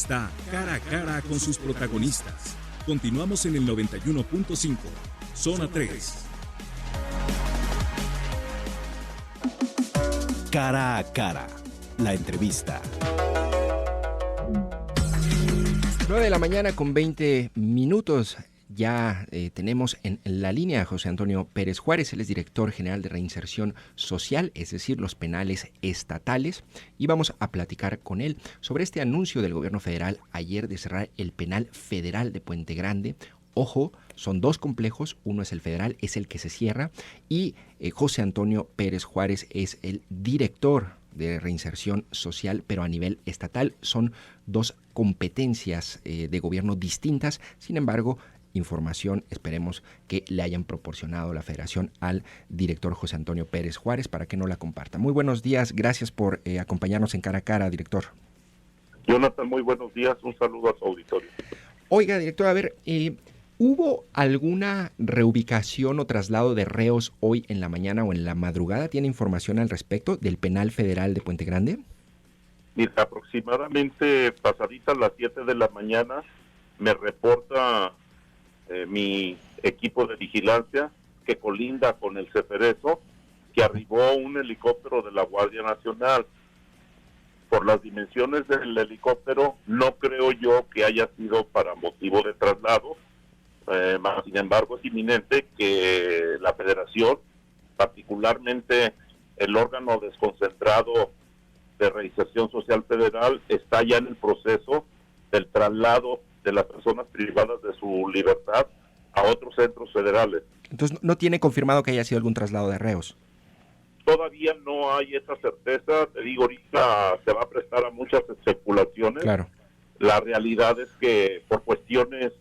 está Cara a Cara con sus protagonistas. Continuamos en el 91.5, Zona 3. Cara a Cara, la entrevista. 9 de la mañana con 20 minutos. Ya tenemos en la línea a José Antonio Pérez Juárez. Él es director general de Reinserción Social, es decir, los penales estatales. Y vamos a platicar con él sobre este anuncio del gobierno federal ayer de cerrar el penal federal de Puente Grande. Ojo, son dos complejos, uno es el federal, es el que se cierra, y José Antonio Pérez Juárez es el director de Reinserción Social, pero a nivel estatal. Son dos competencias de gobierno distintas. Sin embargo, información esperemos que le hayan proporcionado la Federación al director José Antonio Pérez Juárez para que no la comparta. Muy buenos días, gracias por acompañarnos en Cara a Cara, director. Jonathan, muy buenos días, un saludo a su auditorio. Oiga, director, a ver, ¿hubo alguna reubicación o traslado de reos hoy en la mañana o en la madrugada? ¿Tiene información al respecto del penal federal de Puente Grande? Mira, aproximadamente pasaditas las 7 de la mañana me reporta mi equipo de vigilancia que colinda con el Ceferezo que arribó un helicóptero de la Guardia Nacional. Por las dimensiones del helicóptero, no creo yo que haya sido para motivo de traslado. Sin embargo, es inminente que la Federación, particularmente el órgano desconcentrado de Reinserción Social Federal, está ya en el proceso del traslado de las personas privadas de su libertad a otros centros federales. Entonces, ¿no tiene confirmado que haya sido algún traslado de reos? Todavía no hay esa certeza, te digo, ahorita se va a prestar a muchas especulaciones. Claro. La realidad es que por cuestiones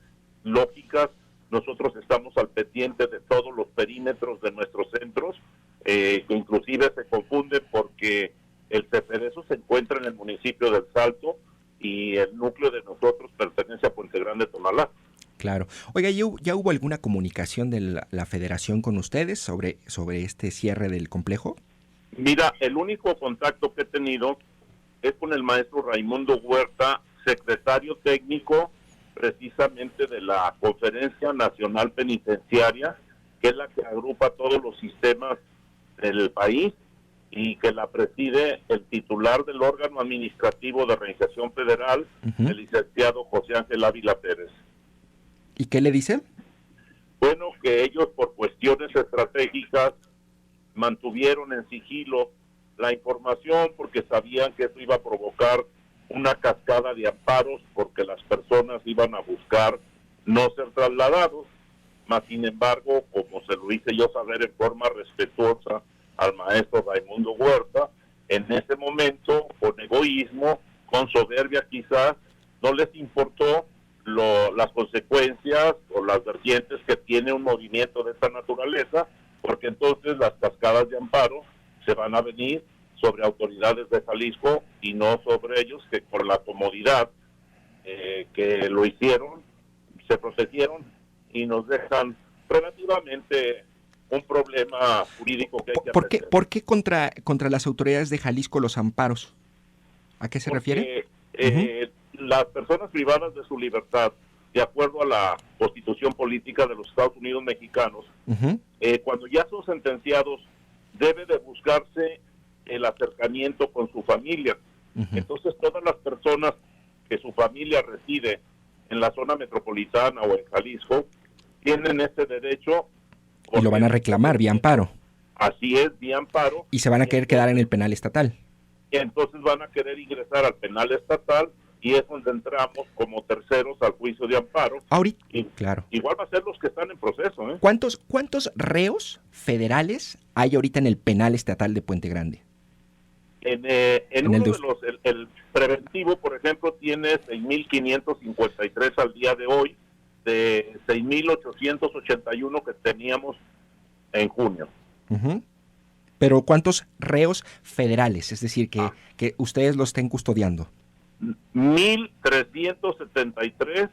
lógicas, nosotros estamos al pendiente de todos los perímetros de nuestros centros, que inclusive se confunden porque el Ceferezo se encuentra en el municipio del Salto y el núcleo de nosotros pertenece a Puente Grande, Tonalá. Claro. Oiga, ¿ya hubo alguna comunicación de la Federación con ustedes sobre este cierre del complejo? Mira, el único contacto que he tenido es con el maestro Raimundo Huerta, secretario técnico precisamente de la Conferencia Nacional Penitenciaria, que es la que agrupa todos los sistemas del país y que la preside el titular del órgano administrativo de Reinserción Federal, el licenciado José Ángel Ávila Pérez. ¿Y qué le dice? Bueno, que ellos por cuestiones estratégicas mantuvieron en sigilo la información porque sabían que eso iba a provocar una cascada de amparos porque las personas iban a buscar no ser trasladados, mas sin embargo, como se lo hice yo saber en forma respetuosa al maestro Raimundo Huerta, en ese momento, con egoísmo, con soberbia quizás, no les importó las consecuencias o las vertientes que tiene un movimiento de esta naturaleza, porque entonces las cascadas de amparo se van a venir sobre autoridades de Jalisco y no sobre ellos, que por la comodidad que lo hicieron, se protegieron y nos dejan relativamente un problema jurídico que hay que atender. ¿Por qué contra las autoridades de Jalisco los amparos? ¿A qué se refiere? Las personas privadas de su libertad, de acuerdo a la Constitución Política de los Estados Unidos Mexicanos, cuando ya son sentenciados, debe de buscarse el acercamiento con su familia. Entonces, todas las personas que su familia reside en la zona metropolitana o en Jalisco, tienen ese derecho. Y lo van a reclamar vía amparo. Así es, vía amparo. Y se van a querer quedar en el penal estatal. Y entonces van a querer ingresar al penal estatal y es donde entramos como terceros al juicio de amparo. Ahorita, claro. Igual va a ser los que están en proceso, ¿eh? ¿Cuántos reos federales hay ahorita en el penal estatal de Puente Grande? En uno de los, el preventivo, por ejemplo, tiene 6.553 al día de hoy, de 6.881 que teníamos en junio. Pero ¿cuántos reos federales? Es decir, que ustedes los estén custodiando. 1.373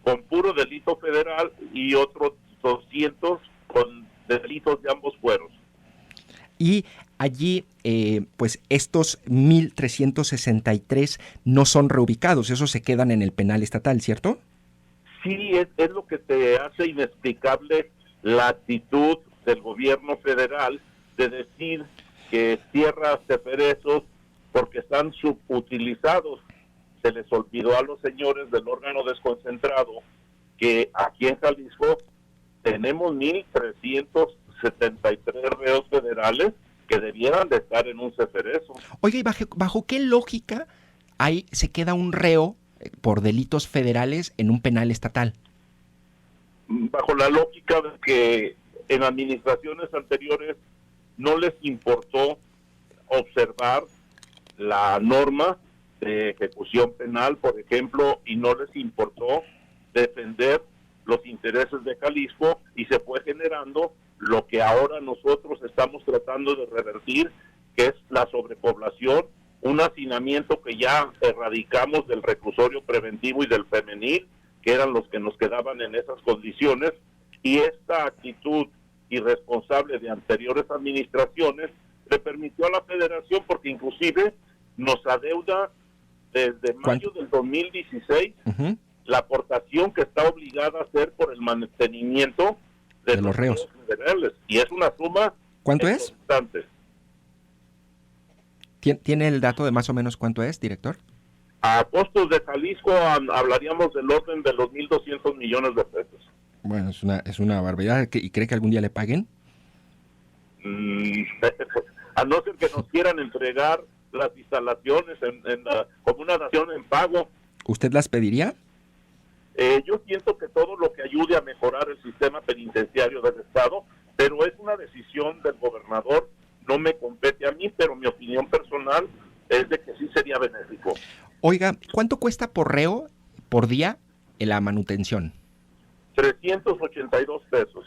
con puro delito federal y otros 200 con delitos de ambos fueros. Y allí pues estos 1,363 no son reubicados, esos se quedan en el penal estatal, ¿cierto? Sí, es lo que te hace inexplicable la actitud del gobierno federal de decir que cierra ceferesos porque están subutilizados. Se les olvidó a los señores del órgano desconcentrado que aquí en Jalisco tenemos 1,373 reos federales que debieran de estar en un ceferezo. Oiga, ¿y bajo qué lógica se queda un reo por delitos federales en un penal estatal? Bajo la lógica de que en administraciones anteriores no les importó observar la norma de ejecución penal, por ejemplo, y no les importó defender los intereses de Jalisco, y se fue generando lo que ahora nosotros estamos tratando de revertir, que es la sobrepoblación, un hacinamiento que ya erradicamos del reclusorio preventivo y del femenil, que eran los que nos quedaban en esas condiciones, y esta actitud irresponsable de anteriores administraciones le permitió a la federación, porque inclusive nos adeuda desde mayo del 2016 la aportación que está obligada a hacer por el mantenimiento de los reos federales, y es una suma. ¿Cuánto es? ¿Tiene el dato de más o menos cuánto es, director? A costos de Jalisco hablaríamos del orden de los 1,200 millones de pesos. Bueno, es una barbaridad. ¿Y cree que algún día le paguen? A no ser que nos quieran entregar las instalaciones como una nación en pago. ¿Usted las pediría? Yo siento que todo lo que ayude a mejorar el sistema penitenciario del Estado, pero es una decisión del gobernador, no me compete a mí, pero mi opinión personal es de que sí sería benéfico. Oiga, ¿cuánto cuesta por reo por día en la manutención? 382 pesos.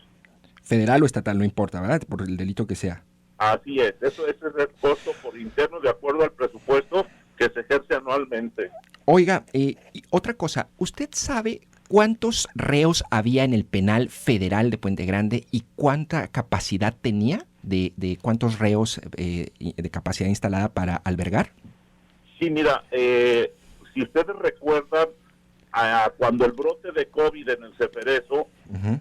Federal o estatal, no importa, ¿verdad? Por el delito que sea. Así es, ese es el costo por interno de acuerdo al presupuesto que se ejerce anualmente. Oiga, y otra cosa, ¿usted sabe cuántos reos había en el penal federal de Puente Grande y cuánta capacidad tenía de cuántos reos de capacidad instalada para albergar? Sí, mira, si ustedes recuerdan, cuando el brote de COVID en el Ceferezo,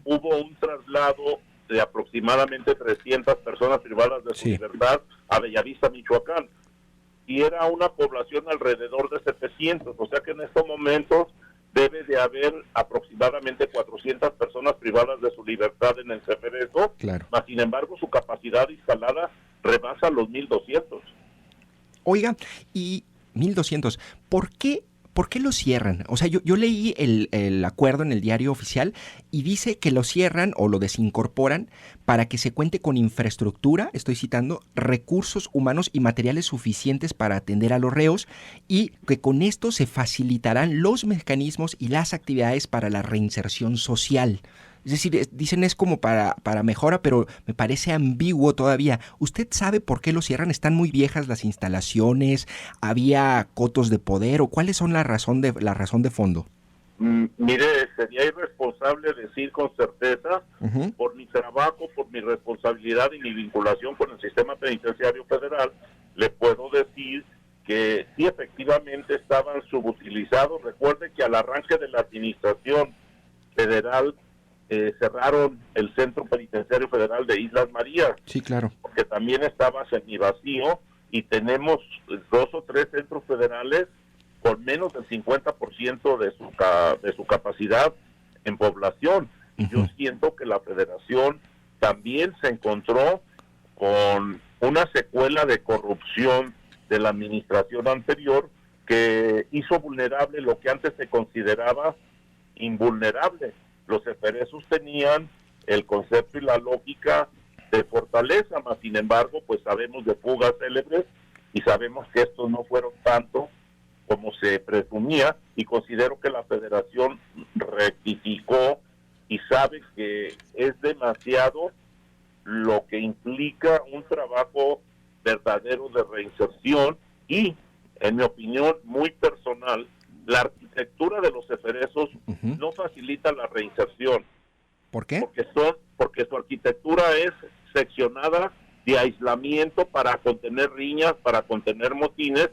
hubo un traslado de aproximadamente 300 personas privadas de su libertad a Bellavista, Michoacán, y era una población alrededor de 700, o sea que en estos momentos debe de haber aproximadamente 400 personas privadas de su libertad en el Ceferezo, mas sin embargo su capacidad instalada rebasa los 1,200. Oiga, y 1,200, ¿por qué lo cierran? O sea, yo leí el acuerdo en el diario oficial y dice que lo cierran o lo desincorporan para que se cuente con infraestructura, estoy citando, recursos humanos y materiales suficientes para atender a los reos, y que con esto se facilitarán los mecanismos y las actividades para la reinserción social. Es decir, dicen es como para mejora, pero me parece ambiguo todavía. ¿Usted sabe por qué lo cierran? ¿Están muy viejas las instalaciones? ¿Había cotos de poder? ¿O cuáles son la razón de fondo? Mire, sería irresponsable decir con certeza, por mi trabajo, por mi responsabilidad y mi vinculación con el sistema penitenciario federal, le puedo decir que sí, efectivamente estaban subutilizados. Recuerde que al arranque de la administración federal cerraron el Centro Penitenciario Federal de Islas Marías. Sí, claro. Porque también estaba semivacío, y tenemos 2 o 3 centros federales con menos del 50% de su capacidad en población. Y yo siento que la federación también se encontró con una secuela de corrupción de la administración anterior que hizo vulnerable lo que antes se consideraba invulnerable. Los ceferezos tenían el concepto y la lógica de fortaleza, mas sin embargo, pues sabemos de fugas célebres y sabemos que estos no fueron tanto como se presumía, y considero que la federación rectificó y sabe que es demasiado lo que implica un trabajo verdadero de reinserción, y en mi opinión muy personal, la arquitectura de los ceferezos no facilita la reinserción. ¿Por qué? Porque su arquitectura es seccionada de aislamiento para contener riñas, para contener motines,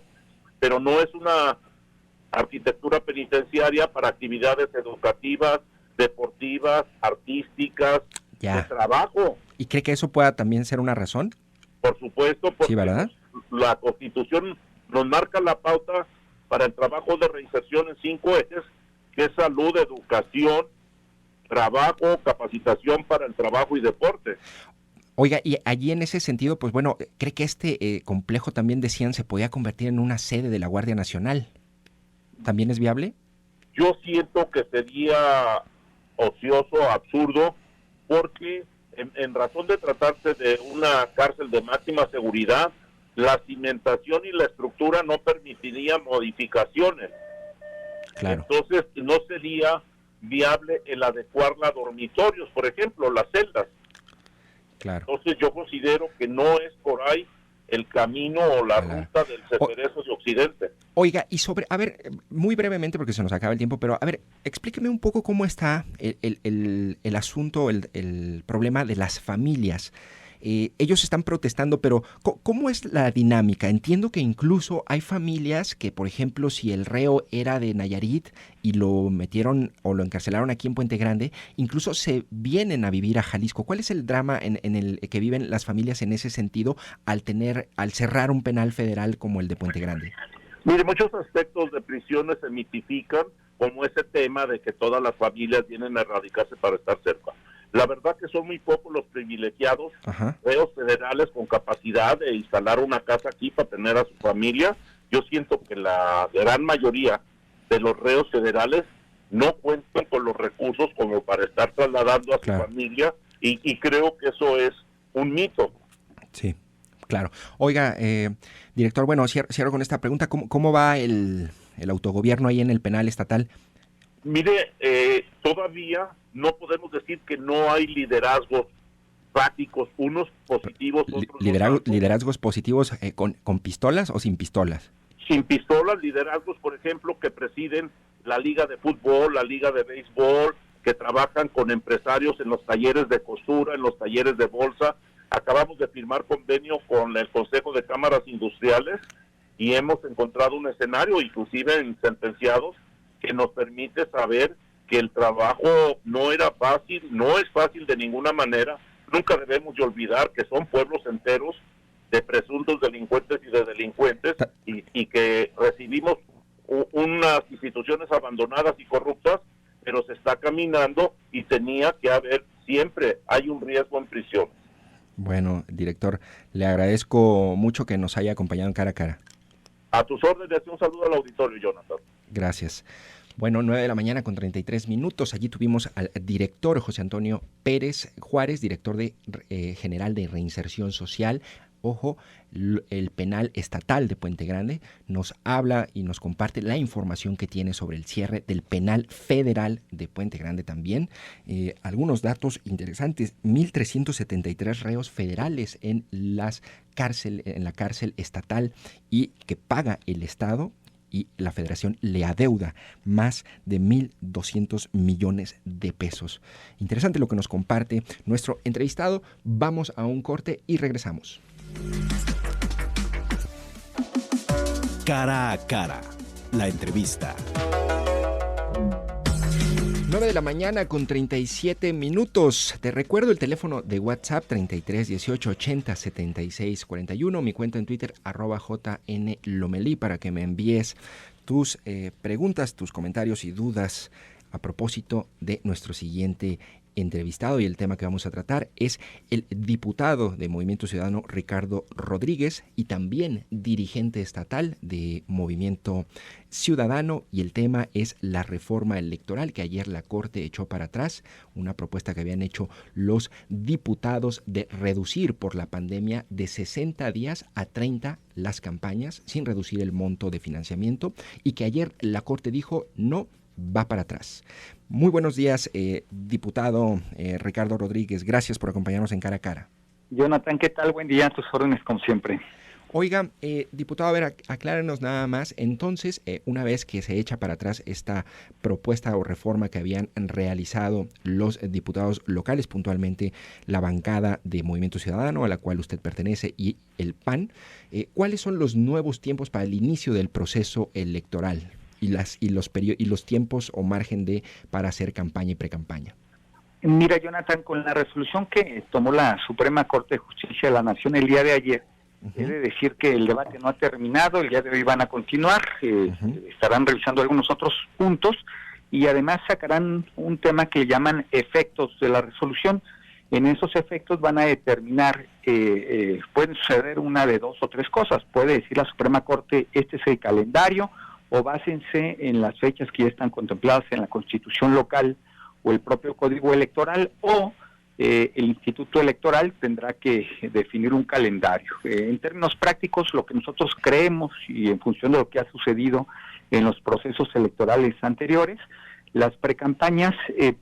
pero no es una arquitectura penitenciaria para actividades educativas, deportivas, artísticas, de trabajo. ¿Y cree que eso pueda también ser una razón? Por supuesto, porque sí, ¿verdad? La Constitución nos marca la pauta para el trabajo de reinserción en 5 ejes, que es salud, educación, trabajo, capacitación para el trabajo y deporte. Oiga, y allí en ese sentido, pues bueno, ¿cree que este complejo también decían se podía convertir en una sede de la Guardia Nacional? ¿También es viable? Yo siento que sería ocioso, absurdo, porque en razón de tratarse de una cárcel de máxima seguridad, la cimentación y la estructura no permitirían modificaciones. Claro. Entonces no sería viable el adecuarla a dormitorios, por ejemplo, las celdas. Claro. Entonces yo considero que no es por ahí el camino o la ruta del Ceferezo de Occidente. Oiga, y sobre, a ver, muy brevemente porque se nos acaba el tiempo, pero a ver, explíqueme un poco cómo está el asunto, el problema de las familias. Ellos están protestando, pero ¿cómo es la dinámica? Entiendo que incluso hay familias que, por ejemplo, si el reo era de Nayarit y lo metieron o lo encarcelaron aquí en Puente Grande, incluso se vienen a vivir a Jalisco. ¿Cuál es el drama en el que viven las familias en ese sentido al cerrar un penal federal como el de Puente Grande? Mire, muchos aspectos de prisiones se mitifican, como ese tema de que todas las familias vienen a radicarse para estar cerca. La verdad que son muy pocos los privilegiados, reos federales con capacidad de instalar una casa aquí para tener a su familia. Yo siento que la gran mayoría de los reos federales no cuentan con los recursos como para estar trasladando a su familia y creo que eso es un mito. Sí, claro. Oiga, director, bueno, cierro con esta pregunta. ¿Cómo va el autogobierno ahí en el penal estatal? Mire, todavía no podemos decir que no hay liderazgos prácticos, unos positivos, otros ¿Liderazgos positivos con pistolas o sin pistolas? Sin pistolas, liderazgos, por ejemplo, que presiden la liga de fútbol, la liga de béisbol, que trabajan con empresarios en los talleres de costura, en los talleres de bolsa. Acabamos de firmar convenio con el Consejo de Cámaras Industriales y hemos encontrado un escenario, inclusive en sentenciados, que nos permite saber que el trabajo no era fácil, no es fácil de ninguna manera. Nunca debemos de olvidar que son pueblos enteros de presuntos delincuentes y de delincuentes y que recibimos unas instituciones abandonadas y corruptas, pero se está caminando y tenía que haber, siempre hay un riesgo en prisión. Bueno, director, le agradezco mucho que nos haya acompañado en Cara a Cara. A tus órdenes, un saludo al auditorio, Jonathan. Gracias. Bueno, 9:33 a.m. Allí tuvimos al director José Antonio Pérez Juárez, director general de Reinserción Social. Ojo, el penal estatal de Puente Grande nos habla y nos comparte la información que tiene sobre el cierre del penal federal de Puente Grande también. Algunos datos interesantes: 1,373 reos federales en la cárcel estatal y que paga el Estado. Y la Federación le adeuda más de 1,200 millones de pesos. Interesante lo que nos comparte nuestro entrevistado. Vamos a un corte y regresamos. Cara a Cara, la entrevista. 9:37 a.m. Te recuerdo el teléfono de WhatsApp 33 18 80 76 41. Mi cuenta en Twitter @JNLomelí para que me envíes tus preguntas, tus comentarios y dudas a propósito de nuestro siguiente entrevistado. Y el tema que vamos a tratar es el diputado de Movimiento Ciudadano Ricardo Rodríguez y también dirigente estatal de Movimiento Ciudadano, y el tema es la reforma electoral que ayer la Corte echó para atrás, una propuesta que habían hecho los diputados de reducir por la pandemia de 60 días a 30 las campañas sin reducir el monto de financiamiento, y que ayer la Corte dijo no, va para atrás. Muy buenos días, diputado Ricardo Rodríguez. Gracias por acompañarnos en Cara a Cara. Jonathan, ¿qué tal? Buen día, a tus órdenes como siempre. Oiga, diputado, a ver, aclárenos nada más. Entonces, una vez que se echa para atrás esta propuesta o reforma que habían realizado los diputados locales, puntualmente la bancada de Movimiento Ciudadano, a la cual usted pertenece, y el PAN, ¿cuáles son los nuevos tiempos para el inicio del proceso electoral y los tiempos o margen para hacer campaña y precampaña? Mira, Jonathan, con la resolución que tomó la Suprema Corte de Justicia de la Nación el día de ayer, he de decir que el debate no ha terminado, el día de hoy van a continuar, estarán revisando algunos otros puntos y además sacarán un tema que llaman efectos de la resolución. En esos efectos van a determinar, pueden suceder una de dos o tres cosas. Puede decir la Suprema Corte, este es el calendario, o básense en las fechas que ya están contempladas en la Constitución local o el propio Código Electoral, o el Instituto Electoral tendrá que definir un calendario. En términos prácticos, lo que nosotros creemos, y en función de lo que ha sucedido en los procesos electorales anteriores, las precampañas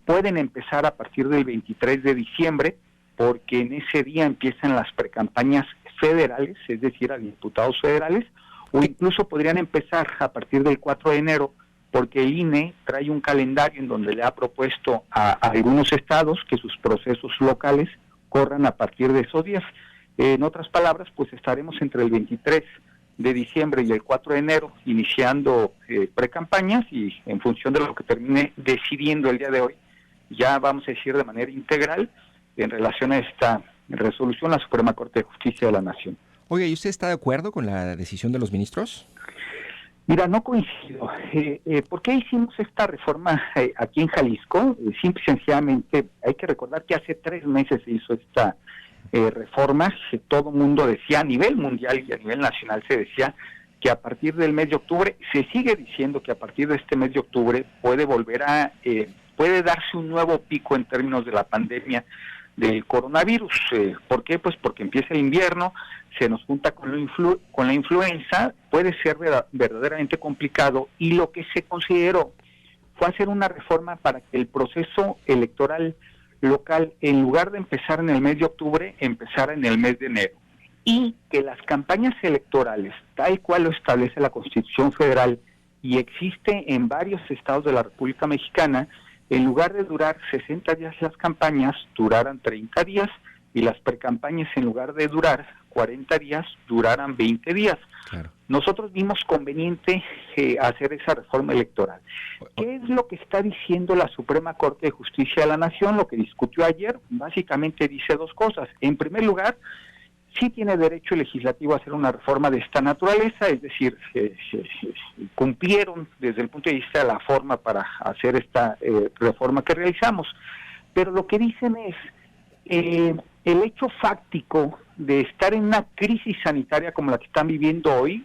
pueden empezar a partir del 23 de diciembre, porque en ese día empiezan las precampañas federales, es decir, a diputados federales, o incluso podrían empezar a partir del 4 de enero, porque el INE trae un calendario en donde le ha propuesto a algunos estados que sus procesos locales corran a partir de esos días. En otras palabras, pues estaremos entre el 23 de diciembre y el 4 de enero iniciando precampañas, y en función de lo que termine decidiendo el día de hoy, ya vamos a decir de manera integral en relación a esta resolución la Suprema Corte de Justicia de la Nación. Oiga, ¿y usted está de acuerdo con la decisión de los ministros? Mira, no coincido. ¿Por qué hicimos esta reforma aquí en Jalisco? Simple y sencillamente hay que recordar que hace 3 meses se hizo esta reforma. Todo el mundo decía, a nivel mundial y a nivel nacional se decía que a partir del mes de octubre, se sigue diciendo que a partir de este mes de octubre puede darse un nuevo pico en términos de la pandemia del coronavirus. ¿Por qué? Pues porque empieza el invierno, se nos junta con la influenza, puede ser verdaderamente complicado, y lo que se consideró fue hacer una reforma para que el proceso electoral local, en lugar de empezar en el mes de octubre, empezara en el mes de enero, y que las campañas electorales, tal cual lo establece la Constitución Federal y existe en varios estados de la República Mexicana, en lugar de durar 60 días las campañas, duraran 30 días, y las precampañas, en lugar de durar 40 días, duraran 20 días. Claro. Nosotros vimos conveniente hacer esa reforma electoral. ¿Qué es lo que está diciendo la Suprema Corte de Justicia de la Nación? Lo que discutió ayer, básicamente dice 2 cosas. En primer lugar, sí tiene derecho el legislativo a hacer una reforma de esta naturaleza, es decir, cumplieron desde el punto de vista de la forma para hacer esta reforma que realizamos. Pero lo que dicen es, el hecho fáctico de estar en una crisis sanitaria como la que están viviendo hoy,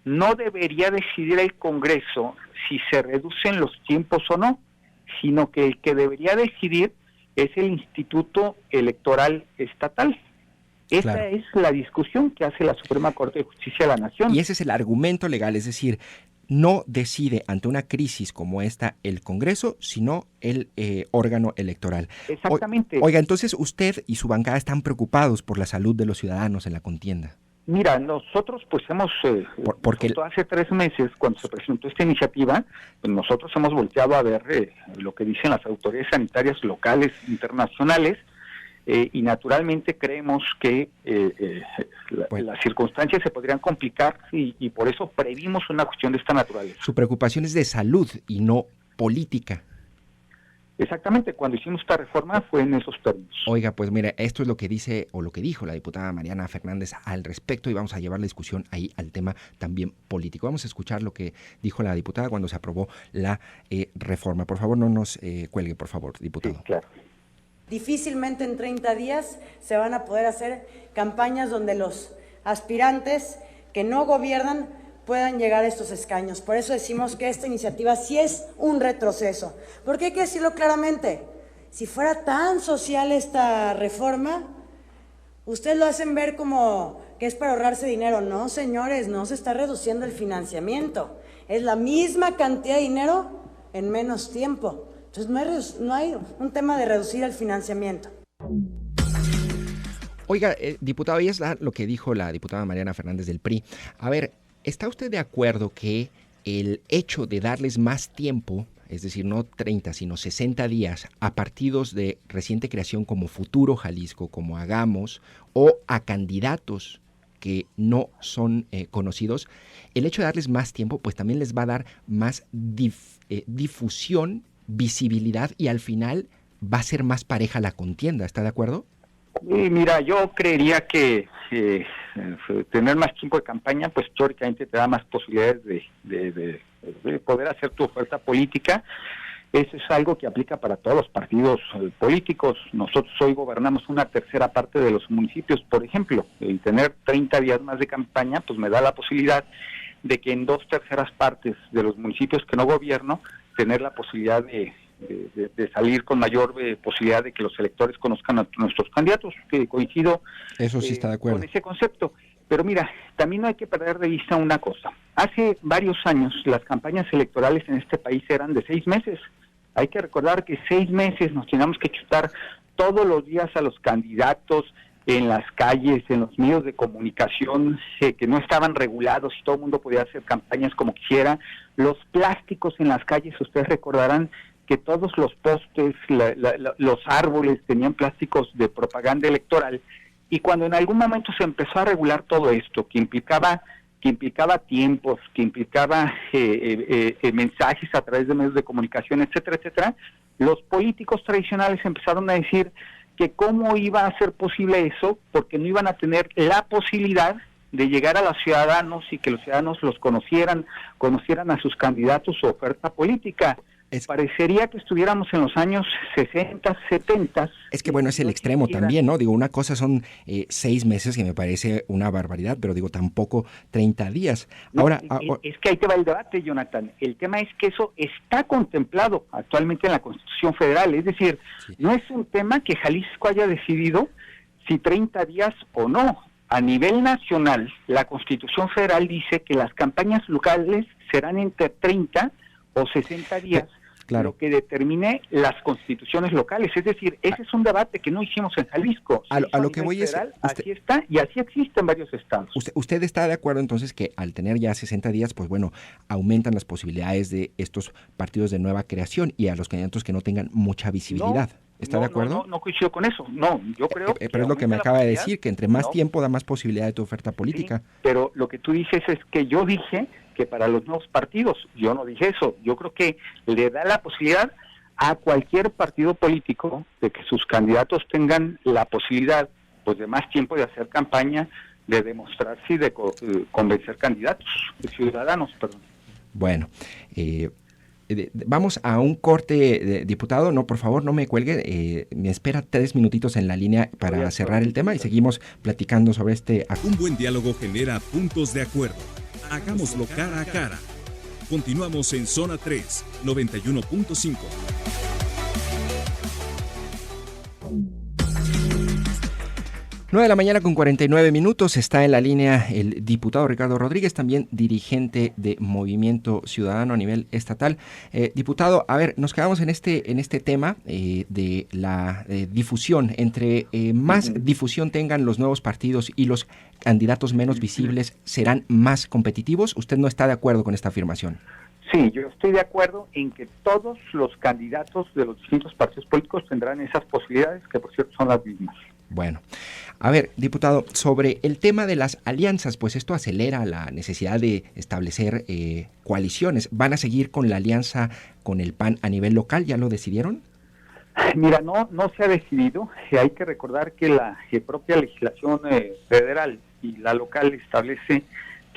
no debería decidir el Congreso si se reducen los tiempos o no, sino que el que debería decidir es el Instituto Electoral Estatal. Esa es la discusión que hace la Suprema Corte de Justicia de la Nación. Y ese es el argumento legal, es decir, no decide ante una crisis como esta el Congreso, sino el órgano electoral. Exactamente. Oiga, entonces usted y su bancada están preocupados por la salud de los ciudadanos en la contienda. Mira, nosotros pues hemos, porque hace 3 meses, cuando se presentó esta iniciativa, pues nosotros hemos volteado a ver lo que dicen las autoridades sanitarias locales, internacionales, y naturalmente creemos que las circunstancias se podrían complicar y por eso previmos una cuestión de esta naturaleza. Su preocupación es de salud y no política. Exactamente, cuando hicimos esta reforma fue en esos términos. Oiga, pues mira, esto es lo que dice o lo que dijo la diputada Mariana Fernández al respecto, y vamos a llevar la discusión ahí al tema también político. Vamos a escuchar lo que dijo la diputada cuando se aprobó la reforma. Por favor, no nos cuelgue, por favor, diputado. Sí, claro. Difícilmente en 30 días se van a poder hacer campañas donde los aspirantes que no gobiernan puedan llegar a estos escaños. Por eso decimos que esta iniciativa sí es un retroceso. Porque hay que decirlo claramente, si fuera tan social esta reforma, ustedes lo hacen ver como que es para ahorrarse dinero. No, señores, no se está reduciendo el financiamiento. Es la misma cantidad de dinero en menos tiempo. Entonces no hay un tema de reducir el financiamiento. Oiga, diputado, y es lo que dijo la diputada Mariana Fernández del PRI. A ver, ¿está usted de acuerdo que el hecho de darles más tiempo, es decir, no 30, sino 60 días, a partidos de reciente creación como Futuro Jalisco, como Hagamos, o a candidatos que no son conocidos, el hecho de darles más tiempo, pues también les va a dar más difusión, visibilidad, y al final va a ser más pareja la contienda? ¿Está de acuerdo? Mira, yo creería que tener más tiempo de campaña, pues teóricamente te da más posibilidades de poder hacer tu oferta política. Eso es algo que aplica para todos los partidos políticos. Nosotros hoy gobernamos una tercera parte de los municipios, por ejemplo, y tener 30 días más de campaña, pues me da la posibilidad de que en 2/3 partes de los municipios que no gobierno, tener la posibilidad de salir con mayor posibilidad de que los electores conozcan a nuestros candidatos, que coincido Eso sí está de acuerdo con ese concepto. Pero mira, también no hay que perder de vista una cosa. Hace varios años las campañas electorales en este país eran de 6 meses. Hay que recordar que 6 meses nos teníamos que chutar todos los días a los candidatos en las calles, en los medios de comunicación que no estaban regulados y todo el mundo podía hacer campañas como quisiera. Los plásticos en las calles, ustedes recordarán que todos los postes, los árboles tenían plásticos de propaganda electoral, y cuando en algún momento se empezó a regular todo esto, que implicaba tiempos, que implicaba mensajes a través de medios de comunicación, etcétera, etcétera, los políticos tradicionales empezaron a decir que cómo iba a ser posible eso, porque no iban a tener la posibilidad de llegar a los ciudadanos y que los ciudadanos los conocieran a sus candidatos, su oferta política. Parecería que estuviéramos en los años 60, 70. Es que bueno, es el extremo también, ¿no? Digo, una cosa son 6 meses, que me parece una barbaridad, pero digo, tampoco 30 días. Ahora, es que ahí te va el debate, Jonathan. El tema es que eso está contemplado actualmente en la Constitución Federal. Es decir, no es un tema que Jalisco haya decidido si 30 días o no. A nivel nacional, la Constitución Federal dice que las campañas locales serán entre 30 o 60 días. Claro. Lo que determine las constituciones locales. Es decir, ese es un debate que no hicimos en Jalisco. A lo que voy federal, es... Así está, y así existe en varios estados. ¿Usted está de acuerdo entonces que al tener ya 60 días, pues bueno, aumentan las posibilidades de estos partidos de nueva creación y a los candidatos que no tengan mucha visibilidad? ¿Está de acuerdo? No coincido con eso. No, yo creo pero es lo que me acaba de decir, que entre más tiempo da más posibilidad de tu oferta política. Sí, pero lo que tú dices es que yo dije que para los nuevos partidos, yo no dije eso. Yo creo que le da la posibilidad a cualquier partido político de que sus candidatos tengan la posibilidad, pues, de más tiempo de hacer campaña, de demostrarse y de convencer candidatos, ciudadanos, perdón. Bueno, vamos a un corte, diputado. No, por favor, no me cuelgue. Me espera 3 minutitos en la línea para cerrar el tema y seguimos platicando sobre este. Un buen diálogo genera puntos de acuerdo. Hagámoslo cara a cara. Continuamos en Zona 3, 91.5. Nueve de la mañana con 49 minutos. Está en la línea el diputado Ricardo Rodríguez, también dirigente de Movimiento Ciudadano a nivel estatal. Diputado, a ver, nos quedamos en este tema de la difusión. Entre más difusión tengan los nuevos partidos y los candidatos menos visibles, ¿serán más competitivos? ¿Usted no está de acuerdo con esta afirmación? Sí, yo estoy de acuerdo en que todos los candidatos de los distintos partidos políticos tendrán esas posibilidades, que por cierto son las mismas. Bueno, a ver, diputado, sobre el tema de las alianzas, pues esto acelera la necesidad de establecer coaliciones. ¿Van a seguir con la alianza con el PAN a nivel local? ¿Ya lo decidieron? Mira, no se ha decidido. Hay que recordar que la propia legislación federal y la local establece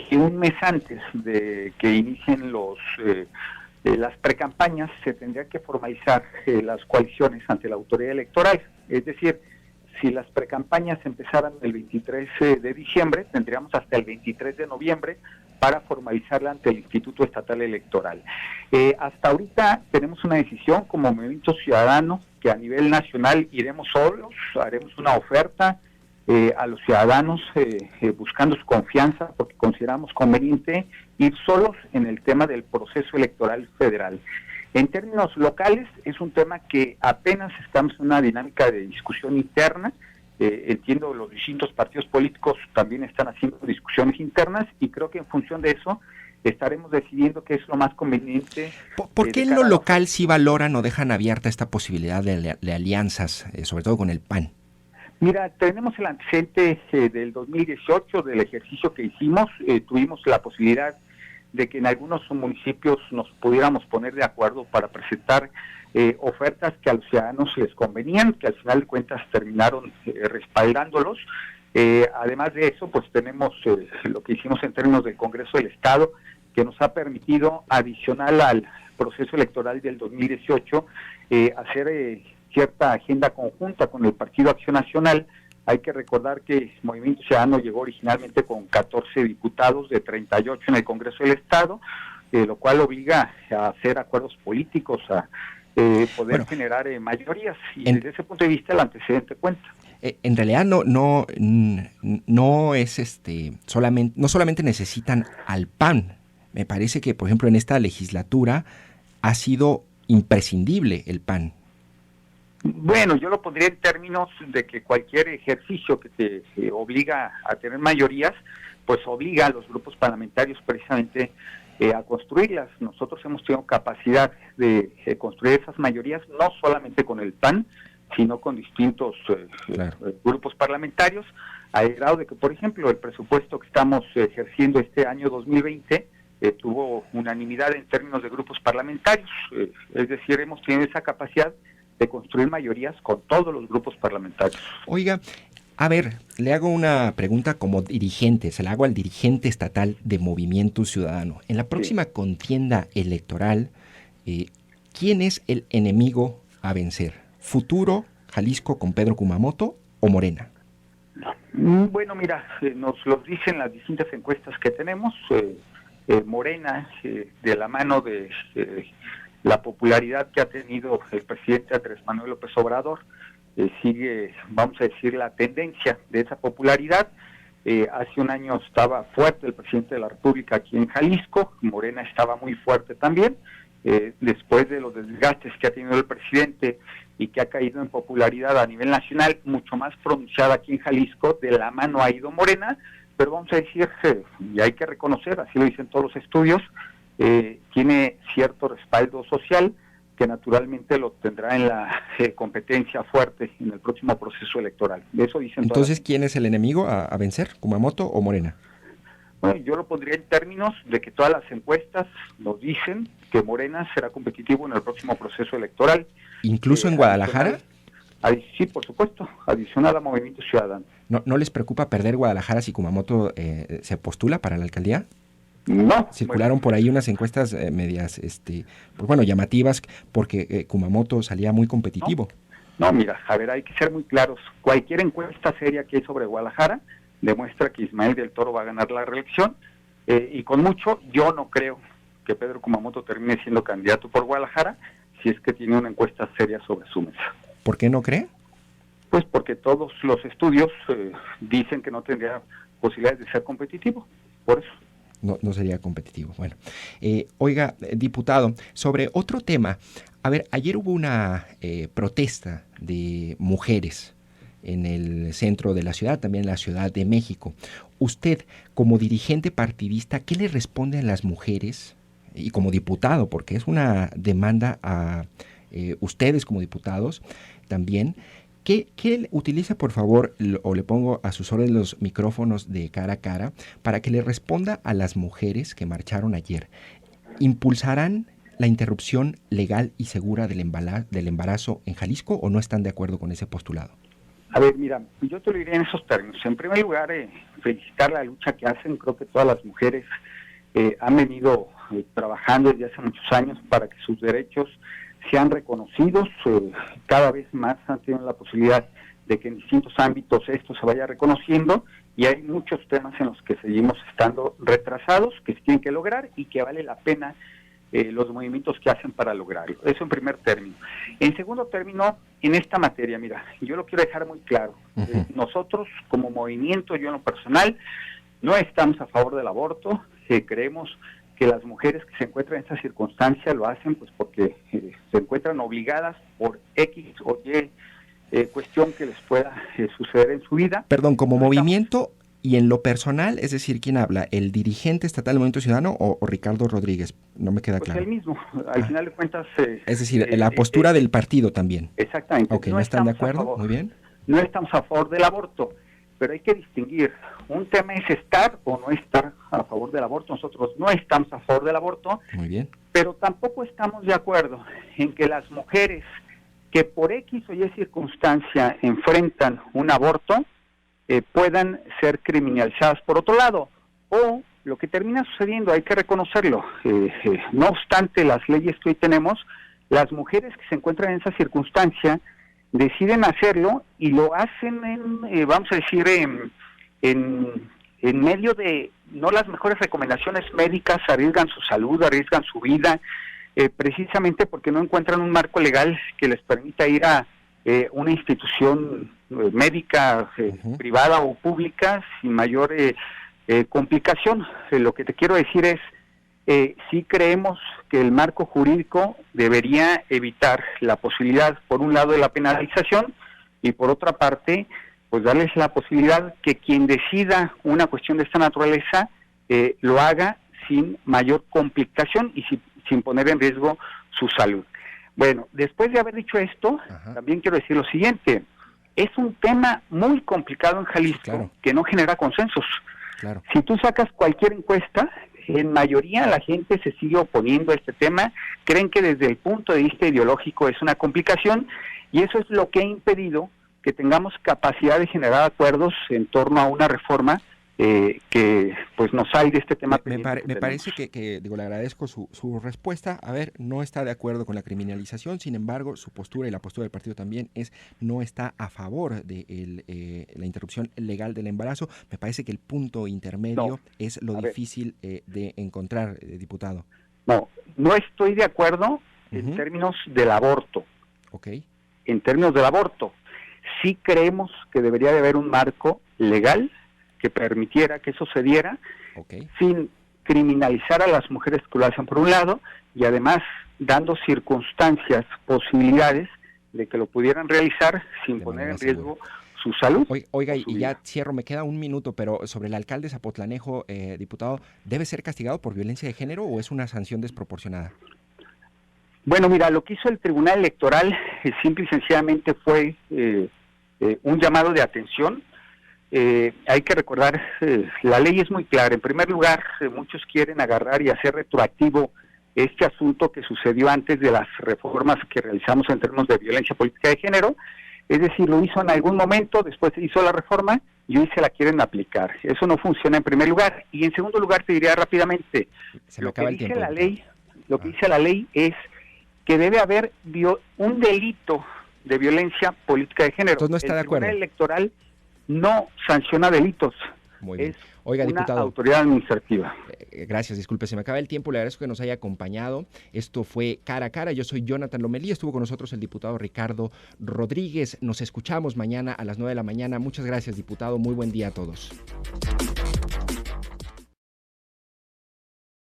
que un mes antes de que inicien las precampañas se tendría que formalizar las coaliciones ante la autoridad electoral. Es decir, si las precampañas empezaran el 23 de diciembre, tendríamos hasta el 23 de noviembre para formalizarla ante el Instituto Estatal Electoral. Hasta ahorita tenemos una decisión como Movimiento Ciudadano que a nivel nacional iremos solos, haremos una oferta a los ciudadanos buscando su confianza, porque consideramos conveniente ir solos en el tema del proceso electoral federal. En términos locales, es un tema que apenas estamos en una dinámica de discusión interna. Entiendo, los distintos partidos políticos también están haciendo discusiones internas y creo que en función de eso estaremos decidiendo qué es lo más conveniente. ¿Por qué en lo local sí valoran o dejan abierta esta posibilidad de alianzas, sobre todo con el PAN? Mira, tenemos el antecedente del 2018, del ejercicio que hicimos. Tuvimos la posibilidad de que en algunos municipios nos pudiéramos poner de acuerdo para presentar ofertas que a los ciudadanos les convenían, que al final de cuentas terminaron respaldándolos. Además de eso, pues tenemos lo que hicimos en términos del Congreso del Estado, que nos ha permitido, adicional al proceso electoral del 2018, hacer cierta agenda conjunta con el Partido Acción Nacional. Hay que recordar que Movimiento Ciudadano llegó originalmente con 14 diputados de 38 en el Congreso del Estado, lo cual obliga a hacer acuerdos políticos, a poder generar mayorías, y desde ese punto de vista el antecedente cuenta. En realidad no es no solamente necesitan al PAN. Me parece que, por ejemplo, en esta legislatura ha sido imprescindible el PAN. Bueno, yo lo pondría en términos de que cualquier ejercicio que te obliga a tener mayorías, pues obliga a los grupos parlamentarios precisamente a construirlas.Nosotros hemos tenido capacidad de construir esas mayorías, no solamente con el PAN, sino con distintos grupos parlamentarios, al grado de que, por ejemplo, el presupuesto que estamos ejerciendo este año 2020 tuvo unanimidad en términos de grupos parlamentarios. Es decir, hemos tenido esa capacidad de construir mayorías con todos los grupos parlamentarios. Oiga, a ver, le hago una pregunta como dirigente, se la hago al dirigente estatal de Movimiento Ciudadano. En la próxima contienda electoral, ¿quién es el enemigo a vencer? ¿Futuro Jalisco con Pedro Kumamoto o Morena? Bueno, mira, nos lo dicen las distintas encuestas que tenemos. Morena, de la mano de la popularidad que ha tenido el presidente Andrés Manuel López Obrador, sigue, vamos a decir, la tendencia de esa popularidad. Hace un año estaba fuerte el presidente de la República aquí en Jalisco, Morena estaba muy fuerte también. Después de los desgastes que ha tenido el presidente y que ha caído en popularidad a nivel nacional, mucho más pronunciada aquí en Jalisco, de la mano ha ido Morena, pero vamos a decir, y hay que reconocer, así lo dicen todos los estudios, tiene cierto respaldo social que naturalmente lo tendrá en la competencia fuerte en el próximo proceso electoral. Eso dicen. Entonces, ¿quién es el enemigo a vencer, Kumamoto o Morena? Bueno, yo lo pondría en términos de que todas las encuestas nos dicen que Morena será competitivo en el próximo proceso electoral. ¿Incluso en Guadalajara? Sí, por supuesto, adicional a Movimiento Ciudadano. ¿No les preocupa perder Guadalajara si Kumamoto se postula para la alcaldía? No. Circularon por ahí unas encuestas medias, pues bueno, llamativas, porque Kumamoto salía muy competitivo. No, mira, a ver, hay que ser muy claros. Cualquier encuesta seria que hay sobre Guadalajara demuestra que Ismael del Toro va a ganar la reelección, y con mucho, yo no creo que Pedro Kumamoto termine siendo candidato por Guadalajara si es que tiene una encuesta seria sobre su mesa. ¿Por qué no cree? Pues porque todos los estudios dicen que no tendría posibilidades de ser competitivo, por eso. No sería competitivo. Bueno, oiga, diputado, sobre otro tema, a ver, ayer hubo una protesta de mujeres en el centro de la ciudad, también en la Ciudad de México. Usted, como dirigente partidista, ¿qué le responden las mujeres? Y como diputado, porque es una demanda a ustedes como diputados también. ¿Qué utiliza, por favor, o le pongo a sus órdenes los micrófonos de cara a cara para que le responda a las mujeres que marcharon ayer? ¿Impulsarán la interrupción legal y segura del embarazo en Jalisco o no están de acuerdo con ese postulado? A ver, mira, yo te lo diría en esos términos. En primer lugar, felicitar la lucha que hacen. Creo que todas las mujeres han venido trabajando desde hace muchos años para que sus derechos sean reconocidos. Cada vez más han tenido la posibilidad de que en distintos ámbitos esto se vaya reconociendo, y hay muchos temas en los que seguimos estando retrasados, que se tienen que lograr y que vale la pena los movimientos que hacen para lograrlo. Eso en primer término. En segundo término, en esta materia, mira, yo lo quiero dejar muy claro. Nosotros como movimiento, yo en lo personal, no estamos a favor del aborto. Creemos que las mujeres que se encuentran en esta circunstancia lo hacen pues porque se encuentran obligadas por X o Y cuestión que les pueda suceder en su vida. Perdón, como movimiento y en lo personal, es decir, ¿quién habla? ¿El dirigente estatal del Movimiento Ciudadano o Ricardo Rodríguez? No me queda claro. Pues el mismo, al final de cuentas... es decir, la postura del partido también. Exactamente. Ok, ¿no están de acuerdo? Muy bien. No estamos a favor del aborto, pero hay que distinguir. Un tema es estar o no estar a favor del aborto. Nosotros no estamos a favor del aborto. Muy bien. Pero tampoco estamos de acuerdo en que las mujeres que por X o Y circunstancia enfrentan un aborto puedan ser criminalizadas por otro lado. O lo que termina sucediendo, hay que reconocerlo, no obstante las leyes que hoy tenemos, las mujeres que se encuentran en esa circunstancia deciden hacerlo y lo hacen vamos a decir, en medio de no las mejores recomendaciones médicas, arriesgan su salud, arriesgan su vida, precisamente porque no encuentran un marco legal que les permita ir a una institución médica, privada o pública, sin mayor complicación. Lo que te quiero decir es, sí creemos que el marco jurídico debería evitar la posibilidad, por un lado, de la penalización y por otra parte, pues darles la posibilidad que quien decida una cuestión de esta naturaleza lo haga sin mayor complicación y sin poner en riesgo su salud. Bueno, después de haber dicho esto, también quiero decir lo siguiente. Es un tema muy complicado en Jalisco, claro, que no genera consensos. Claro. Si tú sacas cualquier encuesta, en mayoría la gente se sigue oponiendo a este tema, creen que desde el punto de vista ideológico es una complicación y eso es lo que ha impedido que tengamos capacidad de generar acuerdos en torno a una reforma que pues nos salga de este tema. Me parece que digo, le agradezco su respuesta. A ver, no está de acuerdo con la criminalización, sin embargo, su postura y la postura del partido también no está a favor de la interrupción legal del embarazo. Me parece que el punto intermedio es lo difícil de encontrar, diputado. No estoy de acuerdo en términos del aborto. Ok. En términos del aborto, sí creemos que debería de haber un marco legal que permitiera que eso se diera, sin criminalizar a las mujeres que lo hacen por un lado, y además dando circunstancias, posibilidades de que lo pudieran realizar sin poner en riesgo su salud. Oiga, y ya cierro, me queda un minuto, pero sobre el alcalde Zapotlanejo, diputado, ¿debe ser castigado por violencia de género o es una sanción desproporcionada? Bueno, mira, lo que hizo el Tribunal Electoral simple y sencillamente fue un llamado de atención. Hay que recordar, la ley es muy clara. En primer lugar, muchos quieren agarrar y hacer retroactivo este asunto que sucedió antes de las reformas que realizamos en términos de violencia política de género. Es decir, lo hizo en algún momento, después se hizo la reforma y hoy se la quieren aplicar. Eso no funciona en primer lugar. Y en segundo lugar, te diría rápidamente, lo que dice la ley es que debe haber un delito de violencia política de género. Entonces no está de acuerdo. El Tribunal Electoral no sanciona delitos. Muy bien. Es Oiga, una diputado, autoridad administrativa. Gracias, disculpe, se me acaba el tiempo, le agradezco que nos haya acompañado. Esto fue Cara a Cara, yo soy Jonathan Lomelí, estuvo con nosotros el diputado Ricardo Rodríguez. Nos escuchamos mañana a las 9 de la mañana. Muchas gracias, diputado, muy buen día a todos.